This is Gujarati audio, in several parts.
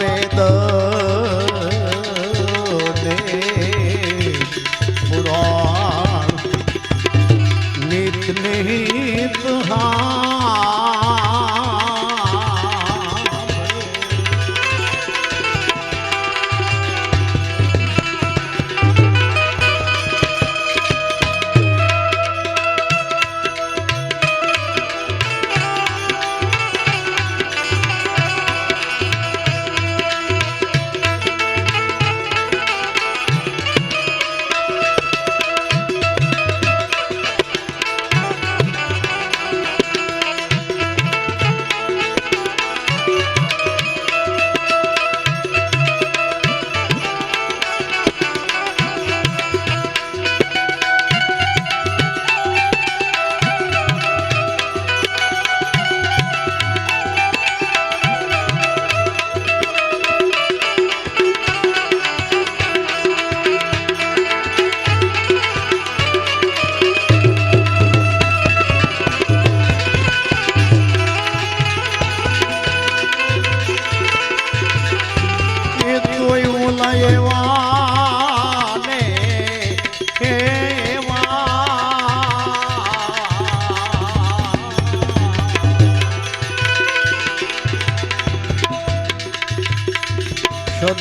વેદ ને પુરાણ નિત નિત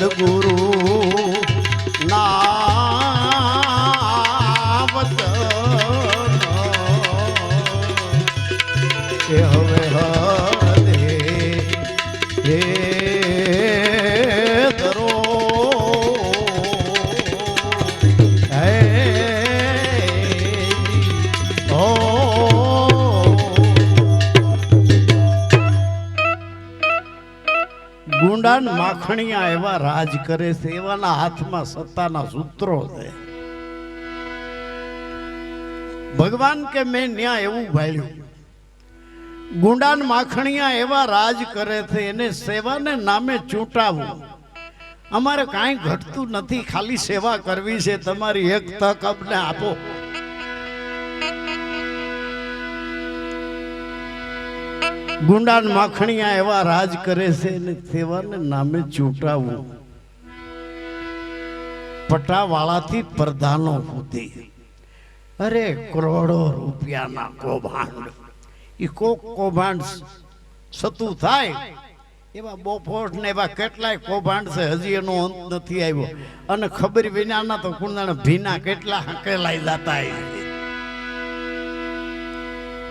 સદગુરુ નામ એ હવે હરે હે ધરો હે ઓ ગુંડાન માખણિયા એવા રાજ કરે છે, એવાના હાથમાં સત્તાના સૂત્રો છે. ભગવાન કે મેં ન્યા એવું ભાળ્યું, ગુંડાન માખણિયા એવા રાજ કરે છે, એને સેવાને નામે ચૂંટાવું. અમારે કાંઈ ઘટતું નથી, ખાલી સેવા કરવી છે. તમારી એક તક અમને આપો. ગુંડાન માખણિયા એવા રાજ કરે છે અને સેવાને નામે ચૂંટાવું. પટાવાળાથી પ્રધાનો સુધી, અરે કરોડો રૂપિયાના કૌભાંડ. એ કૌભાંડ સતું થાય એવા બોફોટ ને એવા કેટલાય કૌભાંડ છે, હજી એનો અંત નથી આવ્યો. અને ખબર વિનાના તો કુંડાના ભીના કેટલા હકેલાઈ જતા.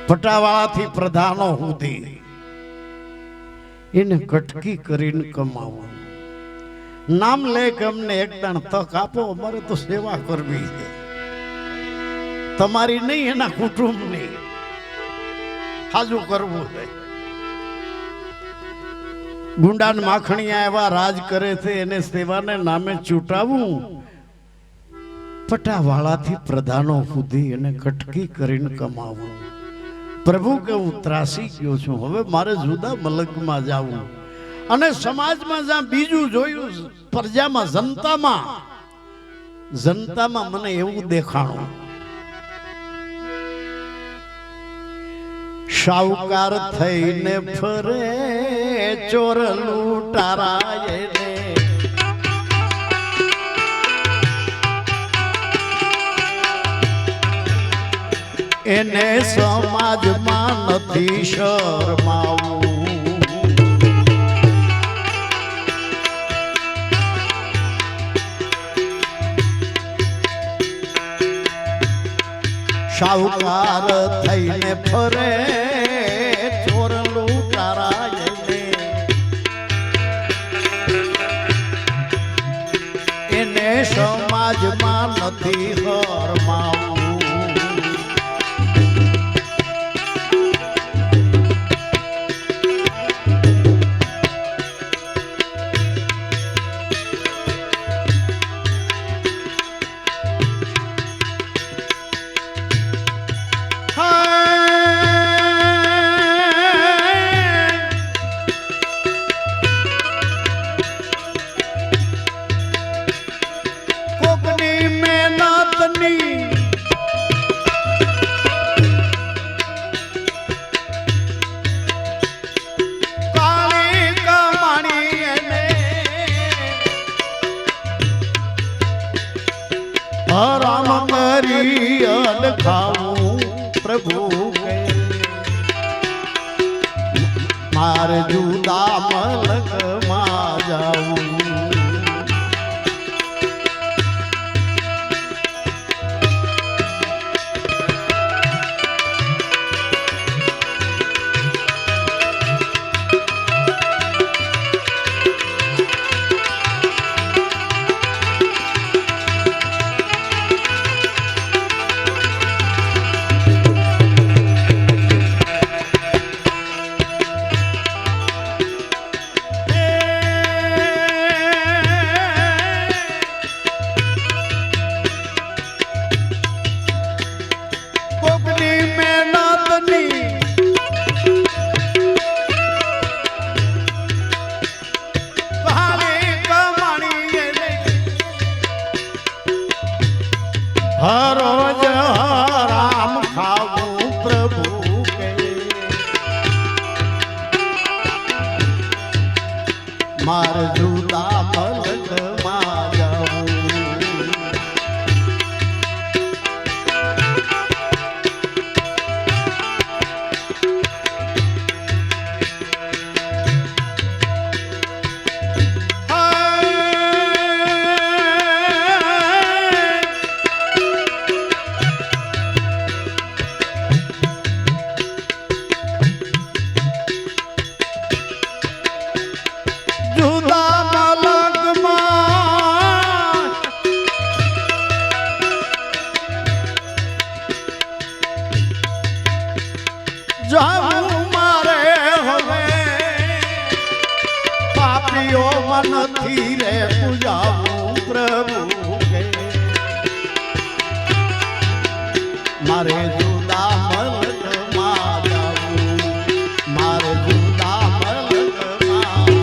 પટાવાળાથી પ્રધાનો સુધી એને કટકી કરીને કમાવું. નામ લે કે અમને એક દાણ તક આપો, અમારે તો સેવા કરવી છે. તમારી નહીં, એના કુટુંબની હાજુ કરવું છે. ગુંડાન માખણિયા એવા રાજ કરે છે, એને સેવાને નામે ચૂંટાવું. પટાવાળાથી પ્રધાનો સુધી એને કટકી કરીને કમાવું. પ્રભુ કે હું ત્રાસી ગયો છું, હવે મારે જુદા મલકમાં જાવું. અને સમાજમાં જ્યાં બીજું જોયું, પ્રજામાં જનતામાં મને એવું દેખાણું, શાહુકાર થઈને ફરે ચોર લૂંટારાય ને, એને સમાજમાં નથી શરમાવું. શાહુકાર થઈને ફરે ચોર લૂંટારાય ને, એને સમાજમાં નથી શરમાવું. રામ કરી અલખાવું પ્રભુ કે મારે જુદા મલકમાં જાવું હરોજ રામ ખાવું પ્રભુ કે માર જુદા મલકમાં જાવું જાવું મારે હવે પાપીઓ મનથી રે પૂજાવું પ્રભુ કે મારે જુદા મલકમાં જાવું મારે જુદા મલકમાં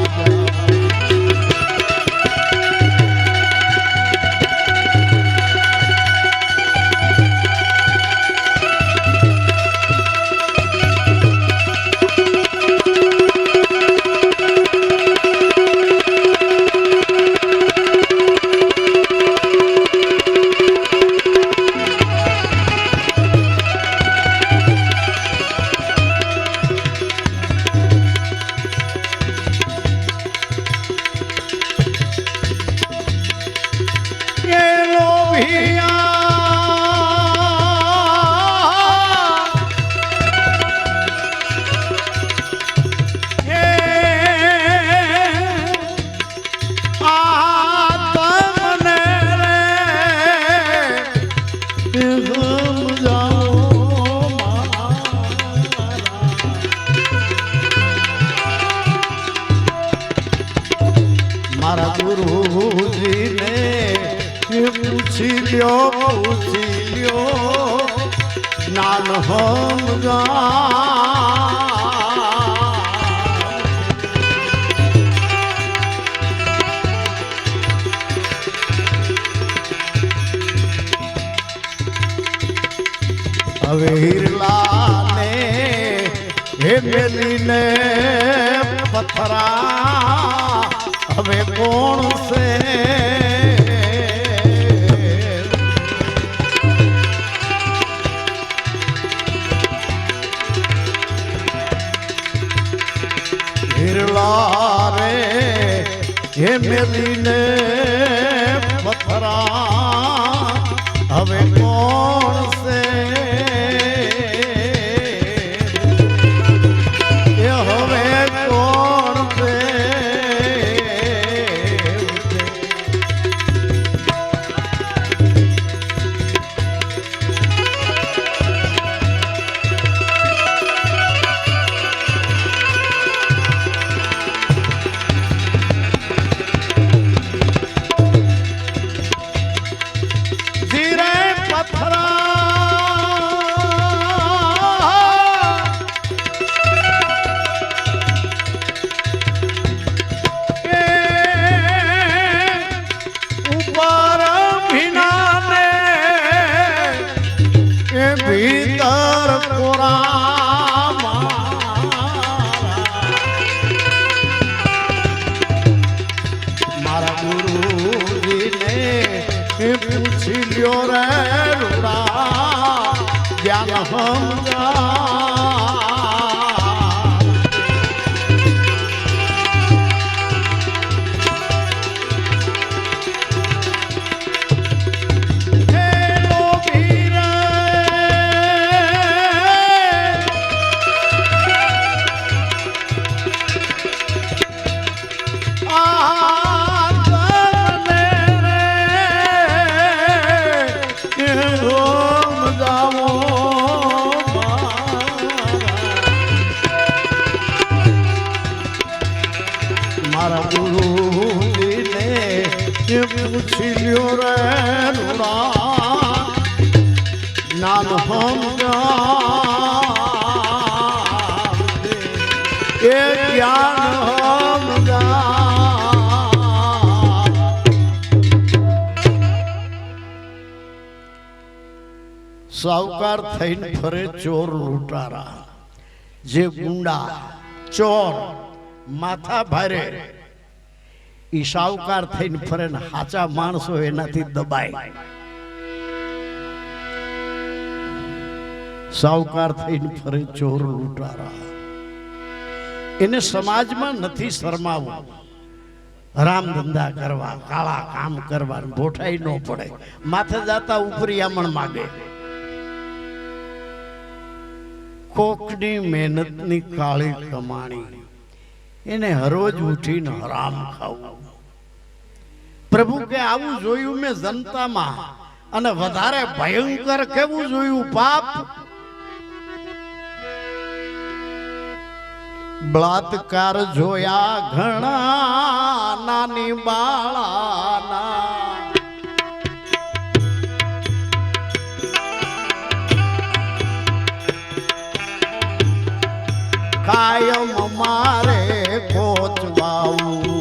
મારા ગુરુજીને પૂછી લ્યો જ્ઞાન સમજા હવે હિરલાને હે મેલીને પથરા હવે કોણ છે હિરલા રે હે મેલીને પથરા હવે કોણ છે એ હવે કોણ છે ભીતર કોરા મારા ગુરુજીને પૂછી લ્યો લ્યો રે રૂડા જ્ઞાન સમજા મારા ગુરુજીને પૂછી લ્યો રે રૂડા નામ સમજાવે એ જ્ઞાન સાવકાર થઈને ફરે ચોર લૂંટારા જે ગુંડા ચોર માથા ભારે ઈ સાવકાર થઈને ફરે ને હાચા માણસો એનાથી દબાય સાવકાર થઈને ફરે ચોર લૂંટારા એને સમાજમાં નથી શરમાવું હરામ ધંધા કરવા કાળા કામ કરવા ભોઠાઈ ન પડે માથે જાતા ઉપરિયામણ માગે કોકની મહેનતની કાળી કમાણી એને હરોજ ઉઠીને હરામ ખાવું પ્રભુ કે આવું જોયું મેં જનતામાં અને વધારે ભયંકર કેવું જોયું પાપ બળાત્કાર જોયા ઘણા નાની બાળાના કાયમ મારે કોચવાવું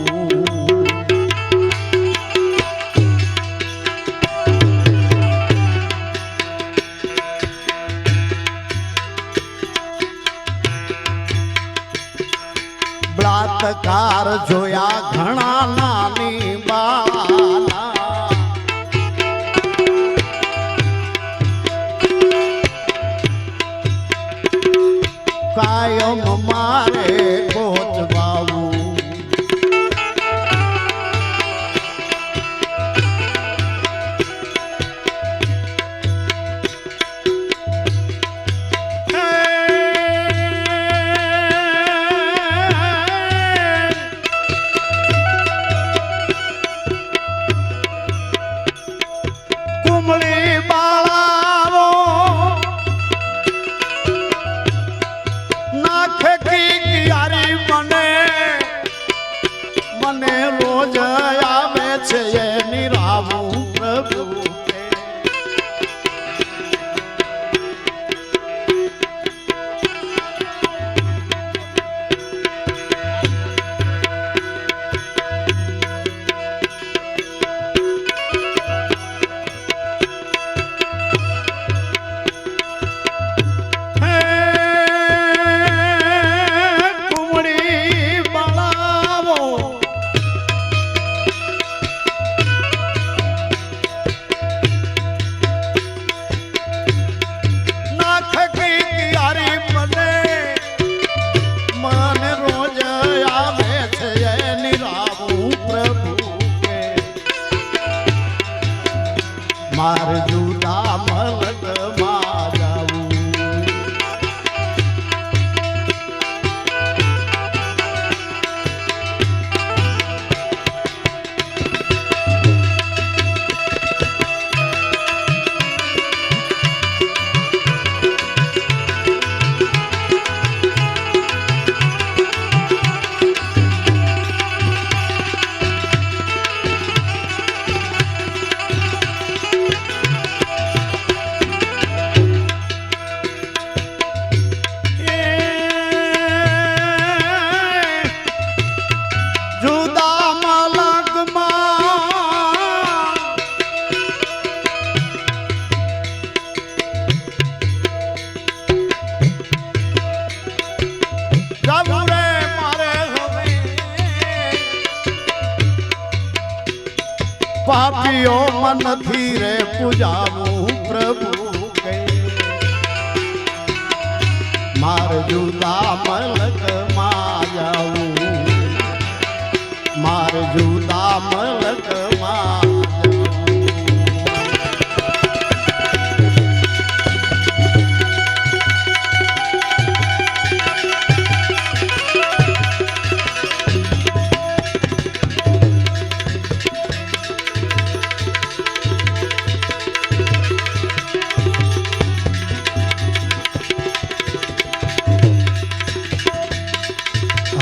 બળાત્કાર જોયા ઘણા નાની બાળાના કાયમ મારે પહોંચવાવું કુમળી બાળાવો નાખે કિયારી મને રોજ આવે છે એ નિરાવું પ્રભુ માર જુદા મલકમાં જાવું પાપીઓ મનથી રે પૂજાવું પ્રભુ કે માર જુદા મલક માં જાવું માર જુદા મલક માં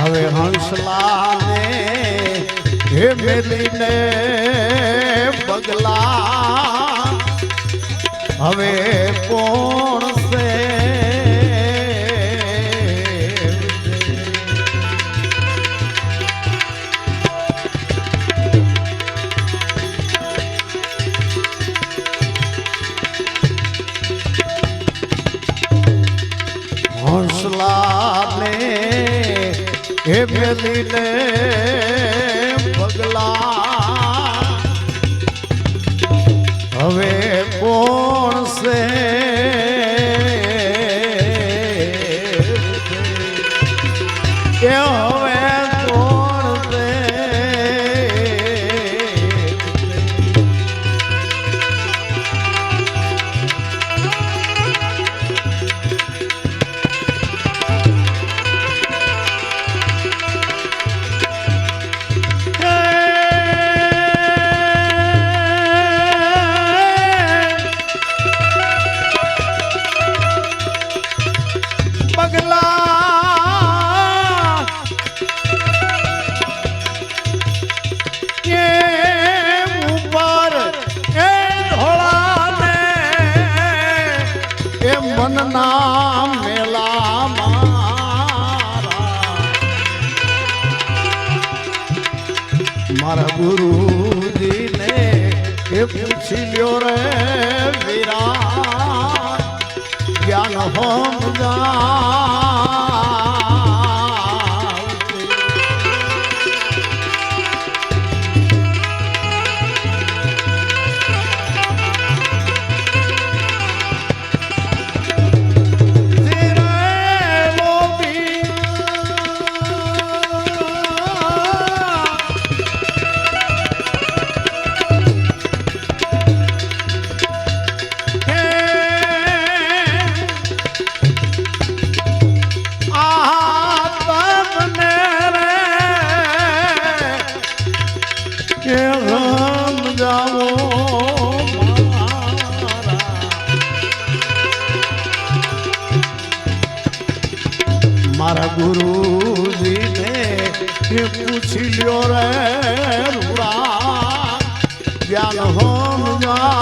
હવે હંસલાને હે મેલીને પગલા હવે કોણ છે હંસલાને હે મેલીને પગલા હવે કોણ છે એ હવે કોણ છે મનના મેલા મારા ગુરુજીને એ પૂછી લ્યો રે વીરા જ્ઞાન સમજા મારા ગુરુજીને પૂછી લ્યો રે રૂડા જ્ઞાન સમજા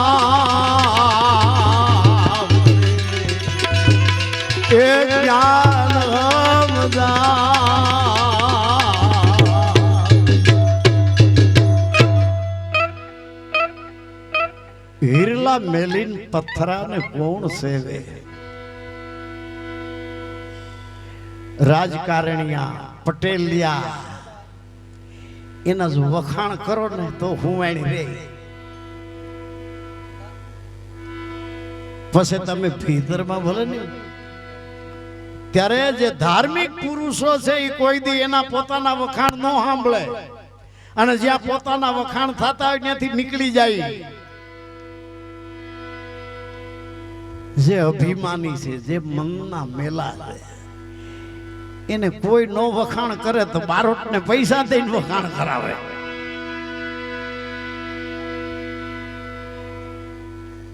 એ જ્ઞાન સમજા હિરલા મેલીન પથ્થરાને કોણ સેવે રાજકારણીયા પટેલિયા એના જો વખાણ કરો ને તો હુંવાણી રે પછી તમે ભીતરમાં ભલે ને ત્યારે જે ધાર્મિક પુરુષો છે એ કોઈ દી એના પોતાના વખાણ ન સાંભળે અને જ્યાં પોતાના વખાણ થતા હોય ત્યાંથી નીકળી જાય જે અભિમાની છે જે મનના મેલા છે એને કોઈ નો વખાણ કરે તો બારોટને પૈસા દઈને વખાણ કરાવે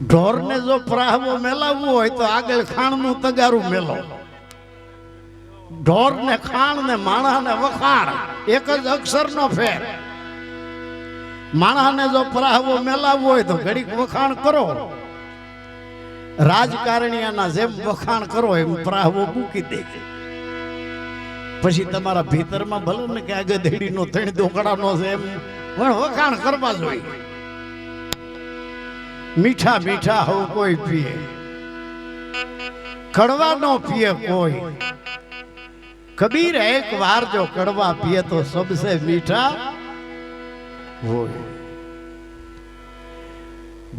ઢોરને જો પ્રાહવો મેલાવવું હોય તો આગળ ખાણનું તગારું મેલો ઢોરને ખાણ ને માણસને વખાણ એક જ અક્ષરનો ફેર માણસને જો પ્રાહવો મેલાવવો હોય તો ઘડીક વખાણ કરો રાજકારણીયાના જેમ વખાણ કરો એમ પ્રાહવો મૂકી દે પછી તમારા ભીતરમાં ભલે ને કે આગળ દેડીનો ત્રણ દોકડાનો છે એમ પણ વખાણ કરવા જોઈએ મીઠા મીઠા હવ કોઈ પીએ કડવા નો પીએ કોઈ કબીર એક વાર જો કડવા पिए तो सबसे मीठा वो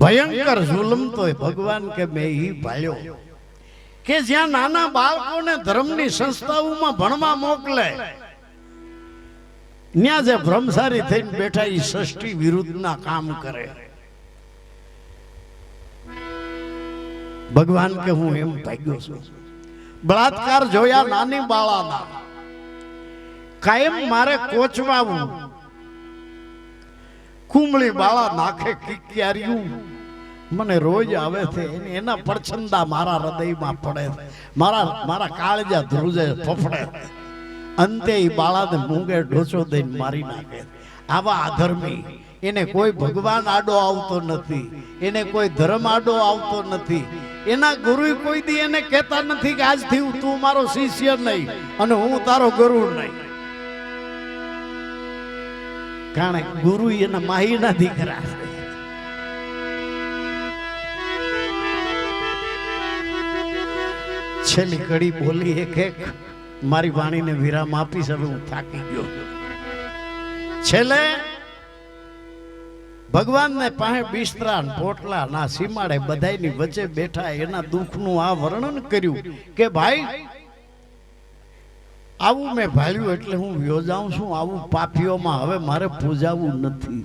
ભયંકર જુલમ તો ભગવાન કે મેં ઈ ભાળ્યો કે જ્યાં નાના બાળકોને ધર્મની સંસ્થાઓમાં ભણવા મોકલે ત્યાં જે બ્રહ્મચારી થઈને બેઠા એ સૃષ્ટિ વિરુદ્ધના કામ કરે. ભગવાન કે હું એમ ભાગ્યો છું. બળાત્કાર જોયા નાની બાળાના, કાયમ મારે કોચવાવું. કુંબળી બાળા નાખે કિક્યાર્યું, મને રોજ આવે છે એના પડછંદા મારા હૃદયમાં પડે, મારા કાળજા ધ્રુજે ફફડે. અંતે એ બાળાને મૂંગે ઢોચો દઈને મારી નાખે. આવા અધર્મી, એને કોઈ ભગવાન આડો આવતો નથી, એને કોઈ ધર્મ આડો આવતો નથી. એના ગુરુ કોઈ દી એને કહેતા નથી કે આજથી તું મારો શિષ્ય નહીં અને હું તારો ગુરુ નહીં. કારણ ગુરુ એના માહીના દીકરા છે. છેલ્લી કડી બોલી એક મારી વાણીને વિરામ આપીશ. હવે હું થાકી ગયો. છેલ્લે ભગવાનને પાસે બિસ્તરા પોટલા ના સીમાડે બધાયની વચ્ચે બેઠા એના દુઃખનું આ વર્ણન કર્યું કે ભાઈ આવું મેં ભાળ્યું એટલે હું યોજાઉં છું. આવું પાપીઓમાં હવે મારે પૂજાવું નથી.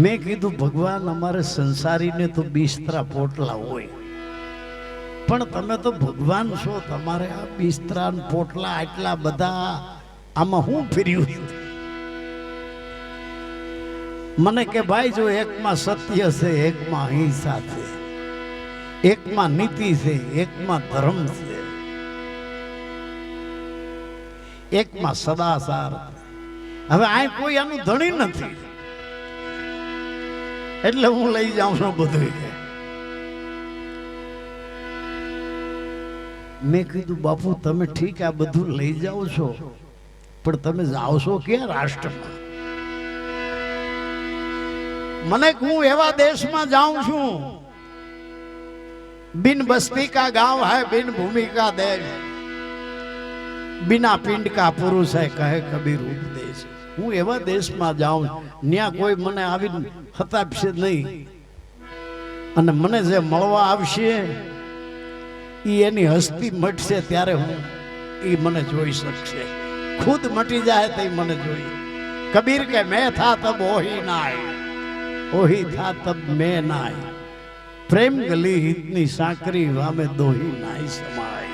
મેં કીધું ભગવાન અમારે સંસારીને તો બિસ્તરા પોટલા હોય, પણ તમે તો ભગવાન છો, તમારે આ બિસ્તરા પોટલા આટલા બધા આમાં હું ફેર્યું? મને કે ભાઈ જો એકમાં સત્ય છે, એકમાં અહિંસા છે, એકમાં નીતિ છે, એકમાં ધર્મ છે, એકમાં સદાચાર. હવે આ કોઈ આનું ધણી નથી એટલે હું લઈ જાઉં છું બધું. મેં કીધું બાપુ તમે ઠીક આ બધું લઈ જાઓ છો, પણ તમે જાઓ છો ક્યાં? રાષ્ટ્રમાં. મને હું એવા દેશમાં જાઉં છું, बिन बस्ती का गांव है, बिन भूमि का देश, बिना पिंड का पुरुष है, कहे कबीर उपदेश. હું એવા દેશમાં જાઉં ત્યાં કોઈ મને આવી હતાપશે નહીં, અને મને જે મળવા આવશે એ એની હસ્તી મટશે ત્યારે હું એ મને જોઈ શકશે. ખુદ મટી જાય તો મને જોઈ. કબીર કે મેં થા તબ ઓહી નાય, ઓહી થા તબ મેં નાય, પ્રેમ ગલી હિતની સાંકરી વામે દોહી નાય સમાય.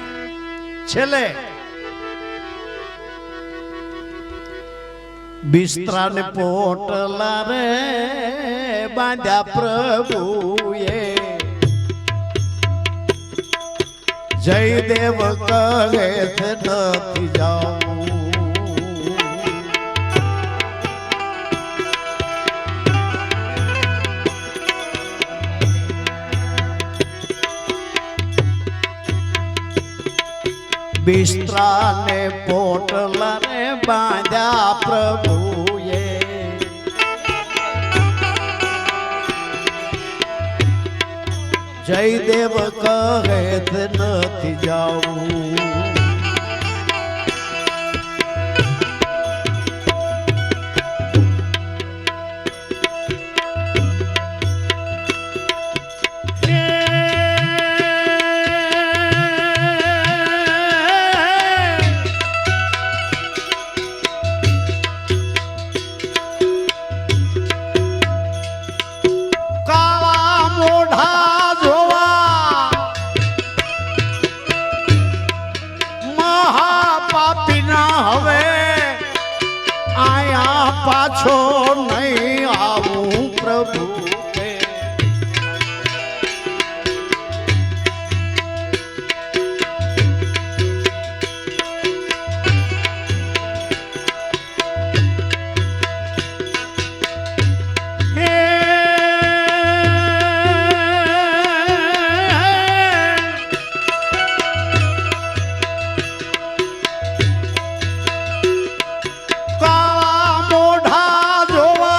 છેલ્લે બિસ્તરા ને પોટલા રે બાંધ્યા પ્રભુએ, જયદેવ કહે છે નથી જાઉં. બિસ્તરા ને પોટલા ને બાંધ્યા પ્રભુએ, જયદેવ કહે છે નથી જાઉં. પાછો નહીં આવું પ્રભુ કે, કાળા મોઢા જોવા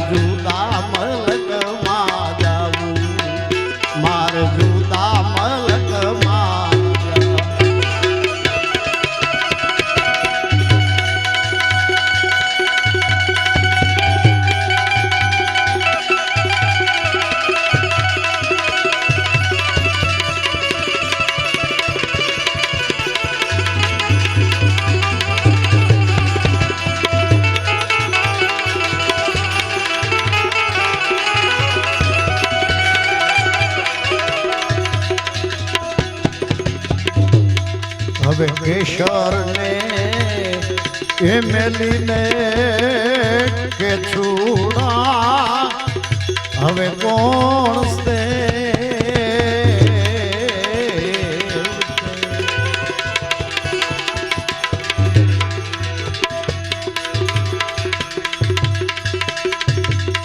જુદા મલકમાં જાવું, માર જુદા મલકમાં હવે કેશર ને એ મેલીને કે છૂડા હવે કોણ સે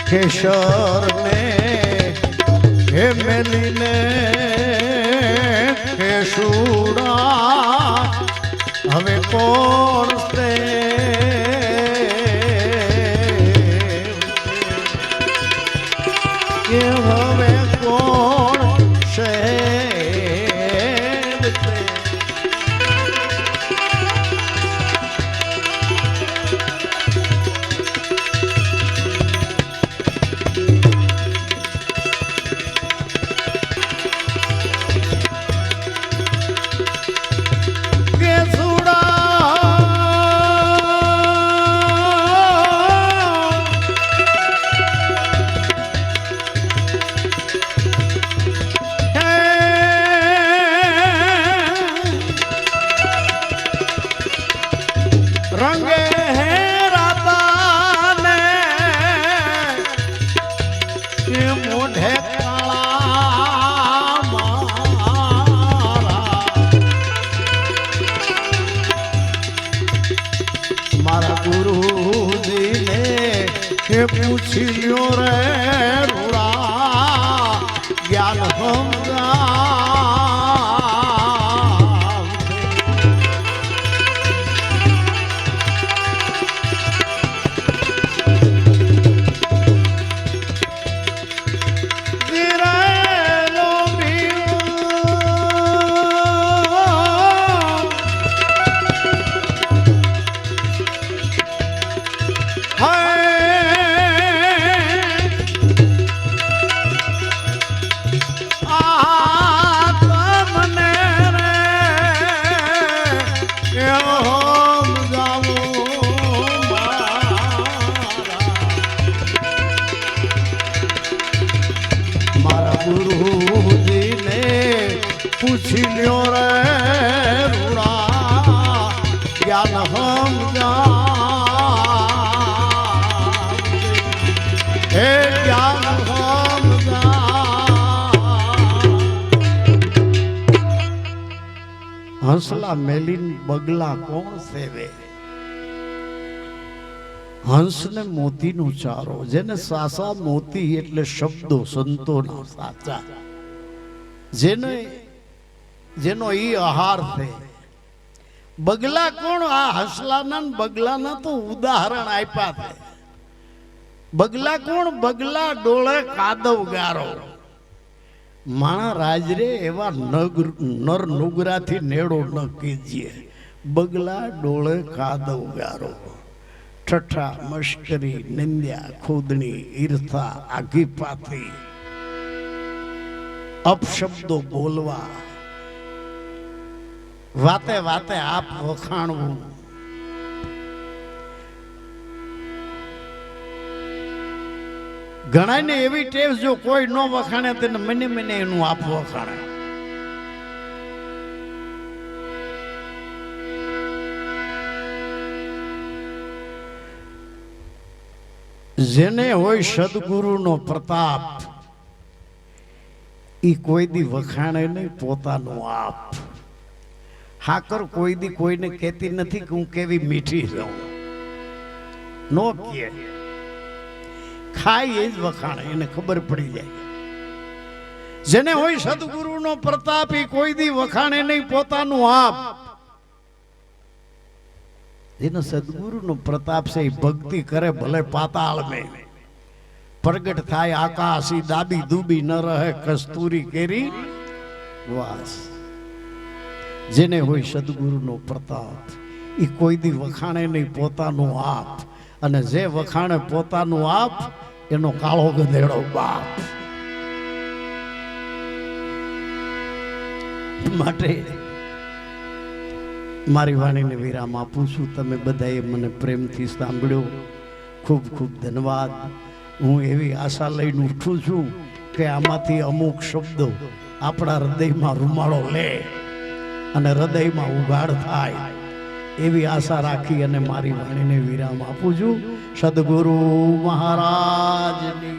કેશર ને એ મેલીને કે છૂડા હવે કોણ સે કે હવે કોણ છે રંગે હેરાતા ને કે મોઢે કાળા મારા ગુરુજીને કે પૂછી લ્યો રે રૂડા જ્ઞાન સમજા ગુરુજીને પૂછી લ્યો રે રૂડા જ્ઞાન સમજા હે જ્ઞાન સમજા હંસલા મેલીન બગલા કોણ સેવે હંસ ને મોતી નો ચારો જેને સાસા મોતી એટલે શબ્દો સંતોના સાચા જેનો ઈ આહાર છે બગલા કોણ આ હંસલાના બગલાના તો ઉદાહરણ આપ્યા છે બગલા કોણ બગલા ડોળે કાદવ ગારો માણા રાજરે એવા નર નુગરાથી નેડો ન કીજીએ બગલા ડોળે કાદવ ગારો ઠઠ્ઠા મશ્કરી નિંદ્યા ખોદણી ઈર્ષા આગીપાથી અપશબ્દો બોલવા વાતે વાતે આપ વખાણવું ઘણાને એવી ટેવ જો કોઈ ન વખાણે તેને મને એનું આપ વખાણે જેને હોય સદગુરુનો પ્રતાપ ઈ કોઈ દી વખાણે નહીં પોતાનું આપ હાકર કોઈ દી કોઈને કહેતી નથી કે હું કેવી મીઠી છું નો કહે ખાય એ જ વખાણે એને ખબર પડી જાય જેને હોય સદગુરુનો પ્રતાપ ઈ કોઈ દી વખાણે નહીં પોતાનું આપ જેનો સદગુરુનો પ્રતાપ છે એ ભક્તિ કરે ભલે પાતાળ મેં પ્રગટ થાય આકાશી દાબી દુબી ન રહે કસ્તુરી કેરી વાસ. જેને હોય સદગુરુનો પ્રતાપ એ કોઈ દી વખાણે નહીં પોતાનું આપ, અને જે વખાણે પોતાનું આપ એનો કાળો ગધેડો બાપ. માટે મારી વાણીને વિરામ આપું છું. તમે બધાએ મને પ્રેમથી સાંભળ્યો, ખૂબ ખૂબ ધન્યવાદ. હું એવી આશા લઈને ઉઠું છું કે આમાંથી અમુક શબ્દો આપણા હૃદયમાં રૂમાળો લે અને હૃદયમાં ઉઘાડ થાય એવી આશા રાખી અને મારી વાણીને વિરામ આપું છું. સદગુરુ મહારાજની